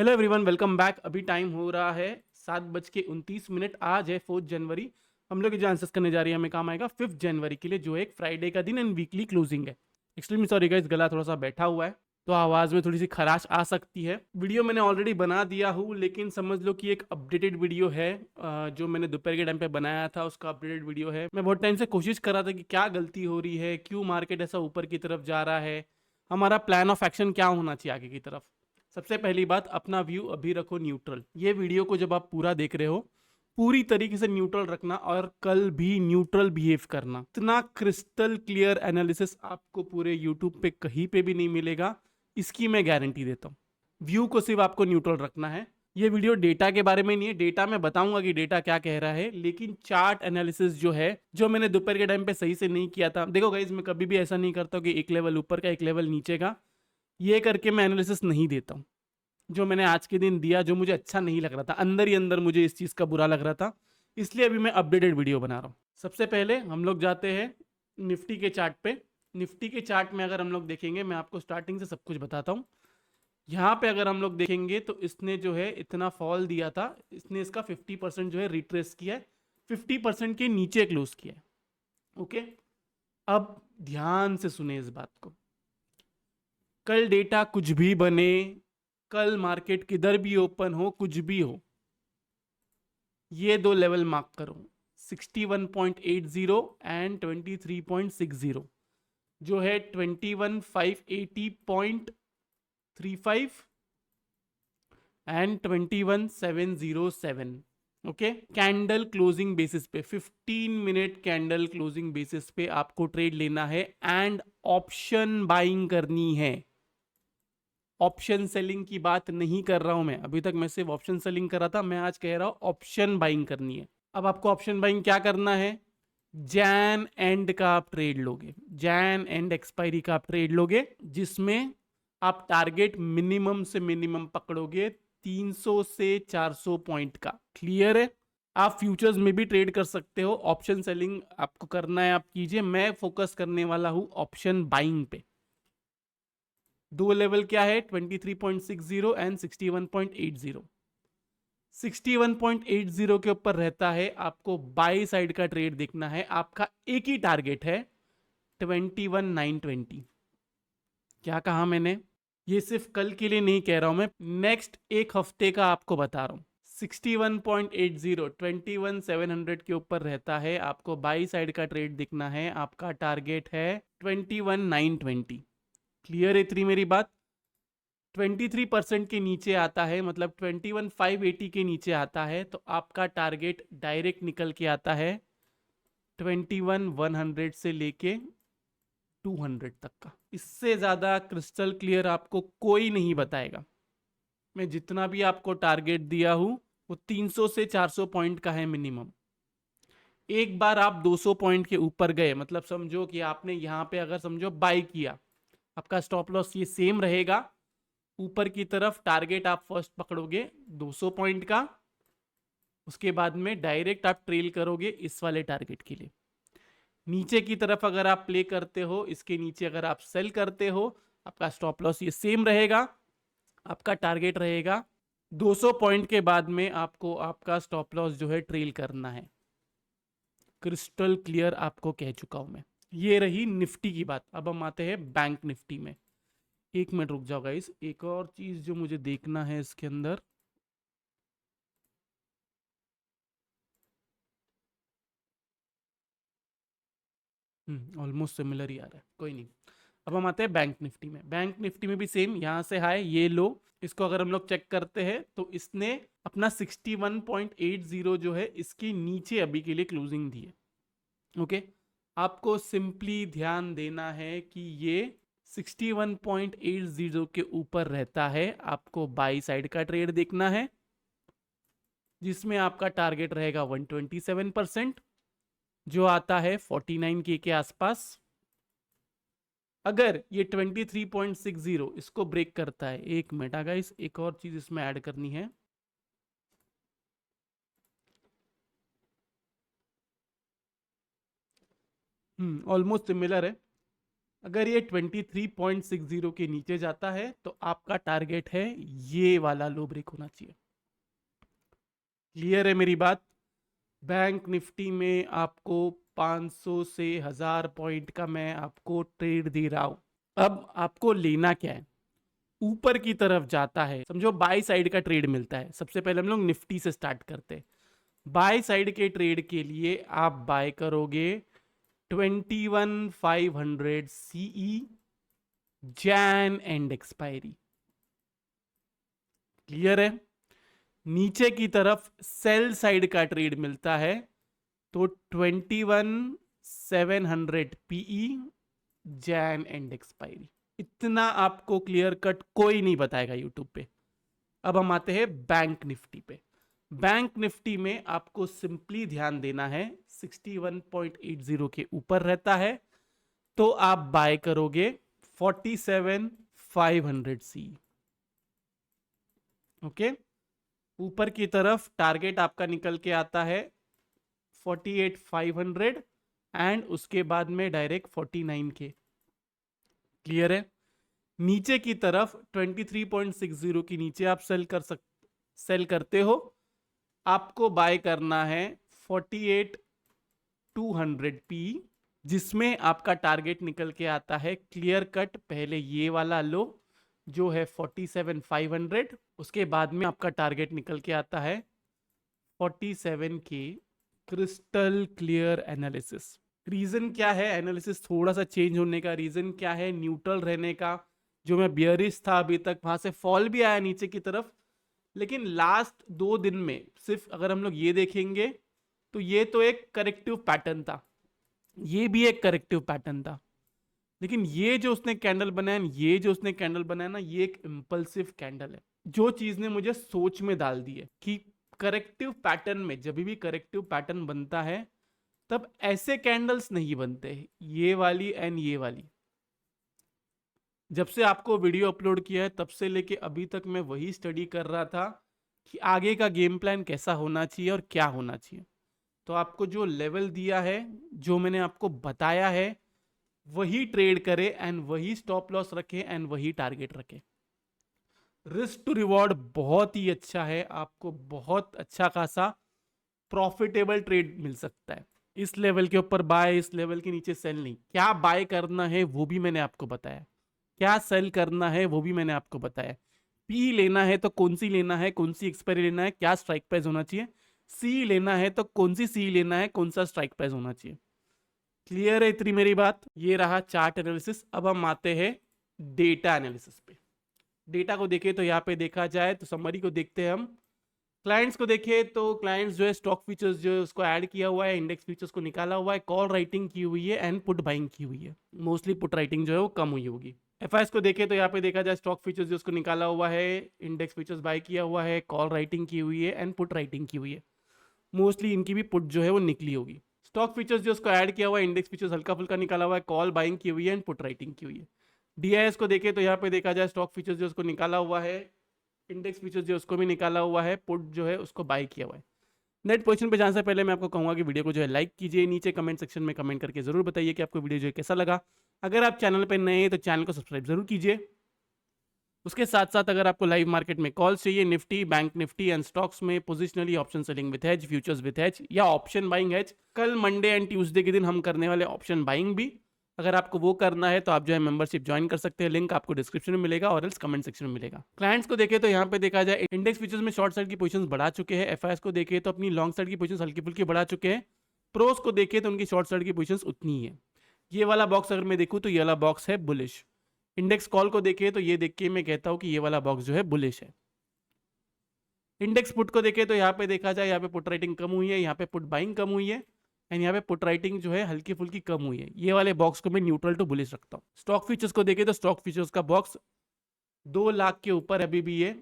Hello everyone, welcome back. अभी time हो रहा है 7:29। आज है 4 जनवरी। हम लोग जो आंसर्स करने जा रही है हमें काम आएगा 5 जनवरी के लिए, जो एक फ्राइडे का दिन एंड वीकली क्लोजिंग है। एक्सट्रीमली सॉरी गाइस, गला थोड़ा सा बैठा हुआ है तो आवाज़ में थोड़ी सी खराश आ सकती है। वीडियो मैंने ऑलरेडी बना दिया हूँ, लेकिन समझ लो कि एक अपडेटेड वीडियो है। जो मैंने दोपहर के टाइम पे बनाया था उसका अपडेटेड वीडियो है। मैं बहुत टाइम से कोशिश कर रहा था कि क्या गलती हो रही है, क्यों मार्केट ऐसा ऊपर की तरफ जा रहा है, हमारा प्लान ऑफ एक्शन क्या होना चाहिए आगे की तरफ। सबसे पहली बात, अपना व्यू अभी रखो न्यूट्रल। ये वीडियो को जब आप पूरा देख रहे हो, पूरी तरीके से न्यूट्रल रखना और कल भी न्यूट्रल बिहेव करना। इतना क्रिस्टल क्लियर एनालिसिस आपको पूरे यूट्यूब पे कहीं पे भी नहीं मिलेगा, इसकी मैं गारंटी देता हूँ। व्यू को सिर्फ आपको न्यूट्रल रखना है। ये वीडियो डेटा के बारे में नहीं है, डेटा मैं बताऊंगा कि डेटा क्या कह रहा है, लेकिन चार्ट एनालिसिस जो है, जो मैंने दोपहर के टाइम पे सही से नहीं किया था। देखो गाइस, मैं कभी भी ऐसा नहीं करता कि एक लेवल ऊपर का एक लेवल नीचे का, ये करके मैं एनालिसिस नहीं देता हूँ। जो मैंने आज के दिन दिया, जो मुझे अच्छा नहीं लग रहा था, अंदर ही अंदर मुझे इस चीज़ का बुरा लग रहा था, इसलिए अभी मैं अपडेटेड वीडियो बना रहा हूँ। सबसे पहले हम लोग जाते हैं निफ्टी के चार्ट पे। निफ्टी के चार्ट में अगर हम लोग देखेंगे, मैं आपको स्टार्टिंग से सब कुछ बताता हूँ। यहाँ पे अगर हम लोग देखेंगे तो इसने जो है इतना फॉल दिया था, इसने इसका 50% जो है रिट्रेस किया है, 50% के नीचे क्लोज किया है। ओके, अब ध्यान से सुने इस बात को। कल डेटा कुछ भी बने, कल मार्केट किधर भी ओपन हो, कुछ भी हो, ये दो लेवल मार्क करो, 61.80 एंड 23.60, जो है 21,580.35 and 21,707। Okay, candle closing basis पे, 15 मिनट कैंडल क्लोजिंग बेसिस पे आपको ट्रेड लेना है एंड ऑप्शन बाइंग करनी है। ऑप्शन सेलिंग की बात नहीं कर रहा हूं मैं, अभी तक मैं सिर्फ ऑप्शन सेलिंग कर रहा था, मैं आज कह रहा हूं ऑप्शन बाइंग करनी है। अब आपको ऑप्शन बाइंग क्या करना है, जैन एंड का आप ट्रेड लोगे, जैन एंड एक्सपायरी का आप ट्रेड लोगे, जिसमें आप टारगेट मिनिमम से मिनिमम पकड़ोगे 300 से 400 पॉइंट का। क्लियर है? आप फ्यूचर्स में भी ट्रेड कर सकते हो, ऑप्शन सेलिंग आपको करना है आप कीजिए, मैं फोकस करने वाला हूं ऑप्शन बाइंग पे। दो लेवल क्या है, 23.60 एंड 61.80। 61.80 के ऊपर रहता है, आपको बाई साइड का ट्रेड देखना है। आपका एक ही टारगेट है, 21,920। क्या कहा मैंने? ये सिर्फ कल के लिए नहीं कह रहा हूं मैं, नेक्स्ट एक हफ्ते का आपको बता रहा हूं। 61.80 21,700 के ऊपर रहता है, आपको बाई साइड का ट्रेड दिखना है। आपका टारगेट है 21,920। क्लियर है इतनी मेरी बात? 23% के नीचे आता है, मतलब 21,580 के नीचे आता है, तो आपका टारगेट डायरेक्ट निकल के आता है 21,100 से लेके 200 तक का। इससे ज़्यादा क्रिस्टल क्लियर आपको कोई नहीं बताएगा। मैं जितना भी आपको टारगेट दिया हूं, वो 300 से 400 पॉइंट का है मिनिमम। एक बार आप 200 पॉइंट के ऊपर गए, मतलब समझो कि आपने यहां पे अगर समझो बाई किया, आपका स्टॉप लॉस ये सेम रहेगा। ऊपर की तरफ टारगेट आप फर्स्ट पकड़ोगे 200 पॉइंट का, उसके बाद में डायरेक्ट आप ट्रेल करोगे इस वाले टारगेट के लिए। नीचे की तरफ अगर आप प्ले करते हो, इसके नीचे अगर आप सेल करते हो, आपका स्टॉप लॉस ये सेम रहेगा, आपका टारगेट रहेगा 200 पॉइंट के बाद में आपको आपका स्टॉप लॉस जो है ट्रेल करना है। क्रिस्टल क्लियर आपको कह चुका हूं मैं। ये रही निफ्टी की बात। अब हम आते हैं बैंक निफ्टी में। एक मिनट रुक जाओ गाइस, एक और चीज जो मुझे देखना है इसके अंदर। ऑलमोस्ट सिमिलर ही आ रहा है, कोई नहीं। अब हम आते हैं बैंक निफ्टी में। बैंक निफ्टी में भी सेम, यहां से हाई, ये लो। इसको अगर हम लोग चेक करते हैं तो इसने अपना 61.80 जो है इसके नीचे अभी के लिए क्लोजिंग दी है। ओके, आपको सिंपली ध्यान देना है कि ये 61.80 के ऊपर रहता है, आपको बाई साइड का ट्रेड देखना है, जिसमें आपका टारगेट रहेगा 127%, जो आता है 49K के आसपास। अगर ये 23.60 इसको ब्रेक करता है, एक मिनट आ गाइस, एक और चीज इसमें ऐड करनी है। ऑलमोस्ट सिमिलर है। अगर ये 23.60 के नीचे जाता है तो आपका टारगेट है ये वाला लो ब्रेक होना चाहिए। क्लियर है मेरी बात? बैंक निफ्टी में आपको 500 से 1000 पॉइंट का मैं आपको ट्रेड दे रहा हूं। अब आपको लेना क्या है? ऊपर की तरफ जाता है, समझो बाई साइड का ट्रेड मिलता है। सबसे पहले हम लोग निफ्टी से स्टार्ट करते हैं। बाय साइड के ट्रेड के लिए आप बाय करोगे 21,500 CE Jan end expiry. Clear है? नीचे की तरफ सेल साइड का ट्रेड मिलता है तो 21,700 पीई जैन एंड एक्सपायरी। इतना आपको क्लियर कट कोई नहीं बताएगा यूट्यूब पे। अब हम आते हैं बैंक निफ्टी पे। बैंक निफ्टी में आपको सिंपली ध्यान देना है 61.80 के ऊपर रहता है तो आप बाय करोगे 47,500 सी। ओके, ऊपर की तरफ टारगेट आपका निकल के आता है 48,500 एंड उसके बाद में डायरेक्ट 49 के। क्लियर है? नीचे की तरफ 23.60 की नीचे आप सेल करते हो, आपको बाय करना है 48,200 पी, जिसमें आपका टारगेट निकल के आता है क्लियर कट पहले ये वाला लो जो है 47,500, उसके बाद में आपका टारगेट निकल के आता है 47 के। Crystal clear analysis. रीजन क्या है एनालिसिस थोड़ा सा चेंज होने का? रीजन क्या है न्यूट्रल रहने का? जो मैं बियरिश था अभी तक, वहां से फॉल भी आया नीचे की तरफ, लेकिन लास्ट 2 दिन में सिर्फ अगर हम लोग ये देखेंगे तो ये तो एक करेक्टिव पैटर्न था, ये भी एक करेक्टिव पैटर्न था, लेकिन ये जो उसने कैंडल बनाया, ये जो उसने कैंडल बनाया ना, ये एक इंपल्सिव कैंडल है। जो चीज ने मुझे सोच में डाल दी है कि करेक्टिव पैटर्न में, जब भी करेक्टिव पैटर्न बनता है तब ऐसे कैंडल्स नहीं बनते, ये वाली एंड ये वाली। जब से आपको वीडियो अपलोड किया है तब से लेके अभी तक मैं वही स्टडी कर रहा था कि आगे का गेम प्लान कैसा होना चाहिए और क्या होना चाहिए। तो आपको जो लेवल दिया है, जो मैंने आपको बताया है, वही ट्रेड करे एंड वही स्टॉप लॉस रखे एंड वही टारगेट रखे। रिस्क टू रिवॉर्ड बहुत ही अच्छा है, आपको बहुत अच्छा खासा प्रॉफिटेबल ट्रेड मिल सकता है। इस लेवल के ऊपर बाय, इस लेवल के नीचे सेल नहीं। क्या बाय करना है वो भी मैंने आपको बताया, क्या सेल करना है वो भी मैंने आपको बताया। पी लेना है तो कौन सी लेना है, कौन सी एक्सपायरी लेना है, क्या स्ट्राइक प्राइस होना चाहिए। सी लेना है तो कौन सी सी लेना है, कौन सा स्ट्राइक प्राइस होना चाहिए। क्लियर है इतनी मेरी बात? ये रहा चार्ट एनालिसिस। अब हम आते हैं डेटा एनालिसिस पे। डेटा को देखें तो यहाँ पे देखा जाए तो समरी को देखते हैं हम। क्लाइंट्स को देखें तो क्लाइंट्स जो है स्टॉक फीचर्स जो है उसको ऐड किया हुआ है, इंडेक्स फीचर्स को निकाला हुआ है, कॉल राइटिंग की हुई है एंड पुट बाइंग की हुई है। मोस्टली पुट राइटिंग जो है वो कम हुई होगी। एफआईएस को देखें तो यहाँ पे देखा जाए स्टॉक फीचर्स जो उसको निकाला हुआ है, इंडेक्स फीचर्स बाय किया हुआ है, कॉल राइटिंग की हुई है एंड पुट राइटिंग की हुई है। मोस्टली इनकी भी पुट जो है वो निकली होगी। स्टॉक फीचर्स जो उसको ऐड किया हुआ है, इंडेक्स फीचर्स हल्का फुल्का निकाला हुआ है, कॉल बाइंग की हुई है एंड पुट राइटिंग की हुई है। डीआईएस को देखें तो यहाँ पे देखा जाए स्टॉक फीचर्स जो उसको निकाला हुआ है, इंडेक्स फीचर्स जो उसको भी निकाला हुआ है, पुट जो है उसको बाय किया हुआ है। नेट पोजीशन पे जाने से पहले मैं आपको कहूंगा कि वीडियो को जो है लाइक कीजिए, नीचे कमेंट सेक्शन में कमेंट करके जरूर बताइए कि आपको वीडियो जो है कैसा लगा। अगर आप चैनल पे नए हैं तो चैनल को सब्सक्राइब जरूर कीजिए। उसके साथ साथ अगर आपको लाइव मार्केट में कॉल्स चाहिए, Nifty, bank Nifty and stocks में positionally option selling with hedge, futures with hedge या ऑप्शन बाइंग हेज, कल मंडे एंड ट्यूसडे के दिन हम करने वाले ऑप्शन बाइंग भी, अगर आपको वो करना है तो आप जो है मेंबरशिप ज्वाइन कर सकते हैं। लिंक आपको डिस्क्रिप्शन में मिलेगा और एल्स कमेंट सेक्शन में मिलेगा। क्लाइंट्स को देखें तो यहाँ पे देखा जाए इंडेक्स फीचर्स में शॉर्ट साइड की पोजीशंस बढ़ा चुके हैं। एफआईएस को देखें तो अपनी लॉन्ग साइड की पोजीशंस हल्की फुल्की बढ़ा चुके हैं। प्रोस को देखें तो उनकी शॉर्ट साइड की पोजीशंस उतनी ही है। ये वाला बॉक्स अगर मैं देखूँ तो ये वाला बॉक्स है बुलिश। इंडेक्स कॉल को देखिए तो ये देख के मैं कहता हूं कि ये वाला बॉक्स जो है बुलिश है। इंडेक्स पुट को देखे तो यहाँ पे देखा जाए, यहाँ पे पुट राइटिंग कम हुई है, यहाँ पे पुट बाइंग कम हुई है एंड यहाँ पे पुट राइटिंग जो है हल्की फुल्की कम हुई है। ये वाले बॉक्स को मैं न्यूट्रल टू बुलिश रखता हूँ। स्टॉक फीचर्स को देखे तो स्टॉक फीचर्स का बॉक्स 2 लाख के ऊपर अभी भी ये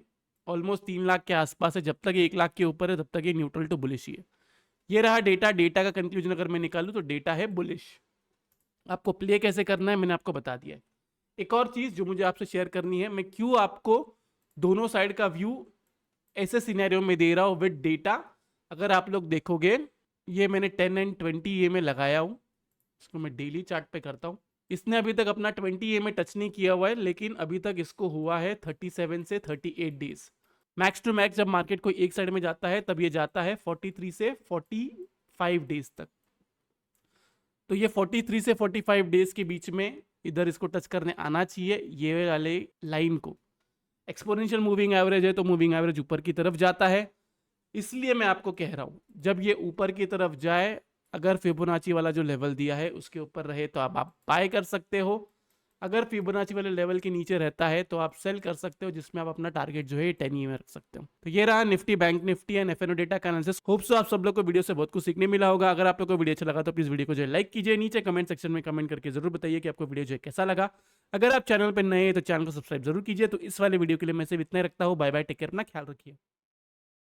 ऑलमोस्ट 3 लाख के आसपास है। जब तक ये 1 लाख के ऊपर है तब तक ये न्यूट्रल टू बुलिश ही है। ये रहा डेटा। डेटा का कंक्लूजन अगर मैं निकालूं तो डेटा है बुलिश। आपको प्ले कैसे करना है मैंने आपको बता दिया है। एक और चीज जो मुझे आपसे शेयर करनी है, मैं क्यों आपको दोनों साइड का व्यू ऐसे सिनेरियो में दे रहा हूं विद डेटा। अगर आप लोग देखोगे, ये मैंने 10 एंड 20 ये में लगाया हूं, इसको मैं डेली चार्ट पे करता हूं। इसने अभी तक अपना 20 EMA टच नहीं किया हुआ है, लेकिन अभी तक इसको हुआ है 37 से 38 डेज। मैक्स टू मैक्स जब मार्केट कोई एक साइड में जाता है तब ये जाता है 43 से 45 डेज तक। तो ये 43 से 45 डेज के बीच में इधर इसको टच करने आना चाहिए, ये वाले लाइन को। एक्सपोनेंशियल मूविंग एवरेज है तो मूविंग एवरेज ऊपर की तरफ जाता है, इसलिए मैं आपको कह रहा हूं जब ये ऊपर की तरफ जाए, अगर फिबोनाची वाला जो लेवल दिया है उसके ऊपर रहे तो आप बाय कर सकते हो। अगर फिबोनाची वाले लेवल के नीचे रहता है तो आप सेल कर सकते हो, जिसमें आप अपना टारगेट जो है 10 में रख सकते हो। तो ये रहा Nifty, bank Nifty and F and O data का एनालिसिस। होप सो आप सब लोग को वीडियो से बहुत कुछ सीखने मिला होगा। अगर आप लोग को वीडियो अच्छा लगा तो प्लीज वीडियो को जो लाइक कीजिए, नीचे कमेंट सेक्शन में कमेंट करके जरूर बताइए कि आपको वीडियो जो है कैसा लगा। अगर आप चैनल पर नए हैं तो चैनल को सब्सक्राइब जरूर कीजिए। तो इस वाले वीडियो के लिए मैं सिर्फ इतना ही रखता हूँ। बाय बाय, टेक केयर, अपना ख्याल रखिए।